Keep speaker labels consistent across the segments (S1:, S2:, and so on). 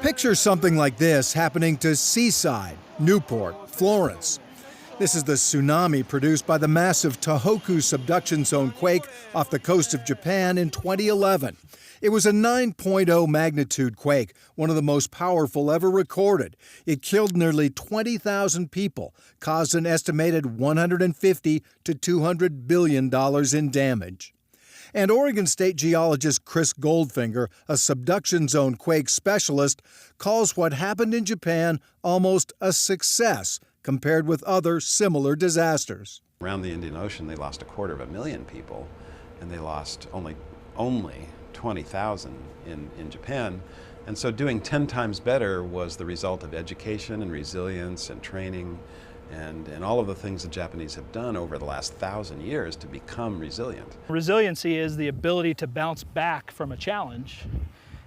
S1: Picture something like this happening to Seaside, Newport, Florence. This is the tsunami produced by the massive Tohoku Subduction Zone quake off the coast of Japan in 2011. It was a 9.0 magnitude quake, one of the most powerful ever recorded. It killed nearly 20,000 people, caused an estimated $150 to $200 billion in damage. And Oregon State geologist Chris Goldfinger, a subduction zone quake specialist, calls what happened in Japan almost a success compared with other similar disasters.
S2: Around the Indian Ocean, they lost 250,000 people, and they lost only 20,000 in Japan. And so doing 10 times better was the result of education and resilience and training and all of the things the Japanese have done over the last 1,000 years to become resilient.
S3: Resiliency is the ability to bounce back from a challenge,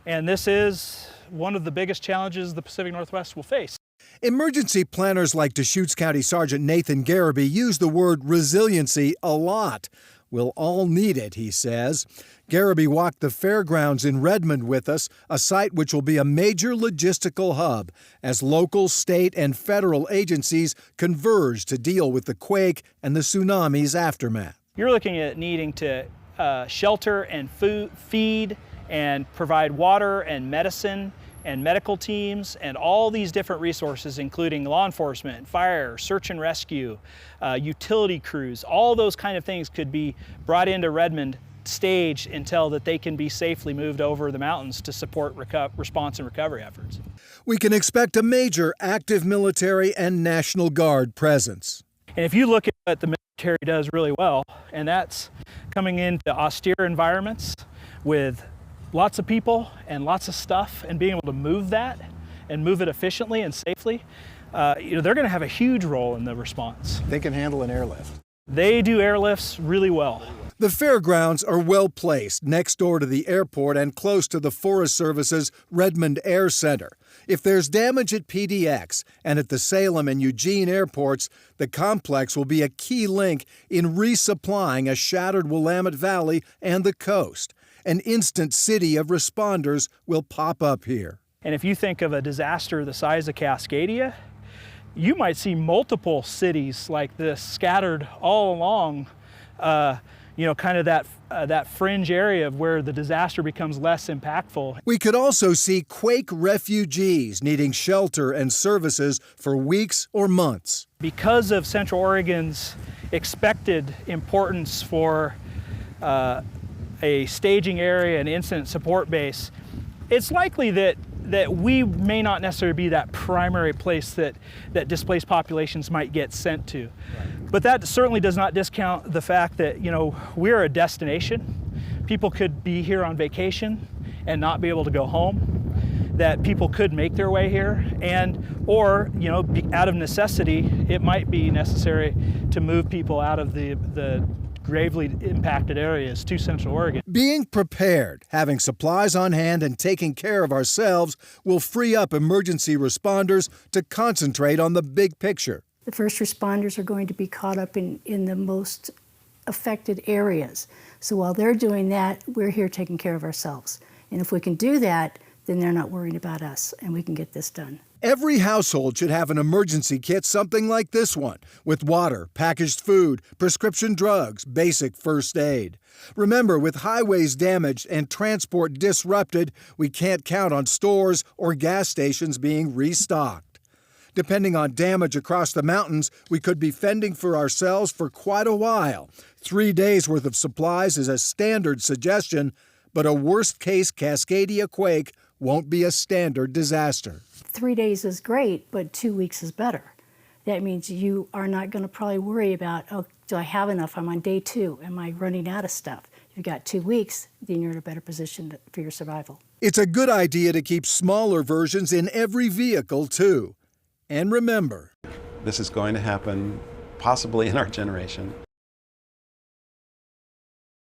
S3: and this is one of the biggest challenges the Pacific Northwest will face.
S1: Emergency planners like Deschutes County Sergeant Nathan Garraby use the word resiliency a lot. We'll all need it, he says. Garraby walked the fairgrounds in Redmond with us, a site which will be a major logistical hub as local, state, and federal agencies converge to deal with the quake and the tsunami's aftermath.
S3: You're looking at needing to shelter and feed and provide water and medicine and medical teams and all these different resources, including law enforcement, fire, search and rescue, utility crews. All those kind of things could be brought into Redmond, staged until that they can be safely moved over the mountains to support response and recovery efforts.
S1: We can expect a major active military and National Guard presence.
S3: And if you look at what the military does really well, and that's coming into austere environments with lots of people and lots of stuff and being able to move that and move it efficiently and safely, they're going to have a huge role in the response.
S4: They can handle an airlift.
S3: They do airlifts really well.
S1: The fairgrounds are well placed next door to the airport and close to the Forest Service's Redmond Air Center. If there's damage at PDX and at the Salem and Eugene airports, the complex will be a key link in resupplying a shattered Willamette Valley and the coast. An instant city of responders will pop up here.
S3: And if you think of a disaster the size of Cascadia, you might see multiple cities like this scattered all along, kind of that fringe area of where the disaster becomes less impactful.
S1: We could also see quake refugees needing shelter and services for weeks or months.
S3: Because of Central Oregon's expected importance for a staging area and incident support base, it's likely that we may not necessarily be that primary place that displaced populations might get sent to. Right. But that certainly does not discount the fact that, we're a destination. People could be here on vacation and not be able to go home, that people could make their way here, or out of necessity, it might be necessary to move people out of the gravely impacted areas to Central Oregon.
S1: Being prepared, having supplies on hand, and taking care of ourselves will free up emergency responders to concentrate on the big picture.
S5: The first responders are going to be caught up in the most affected areas. So while they're doing that, we're here taking care of ourselves. And if we can do that, then they're not worried about us, and we can get this done.
S1: Every household should have an emergency kit, something like this one, with water, packaged food, prescription drugs, basic first aid. Remember, with highways damaged and transport disrupted, we can't count on stores or gas stations being restocked. Depending on damage across the mountains, we could be fending for ourselves for quite a while. 3 days' worth of supplies is a standard suggestion, but a worst-case Cascadia quake won't be a standard disaster.
S5: 3 days is great, but 2 weeks is better. That means you are not going to probably worry about, do I have enough? I'm on day 2. Am I running out of stuff? If you've got 2 weeks, then you're in a better position for your survival.
S1: It's a good idea to keep smaller versions in every vehicle, too. And remember,
S2: this is going to happen possibly in our generation.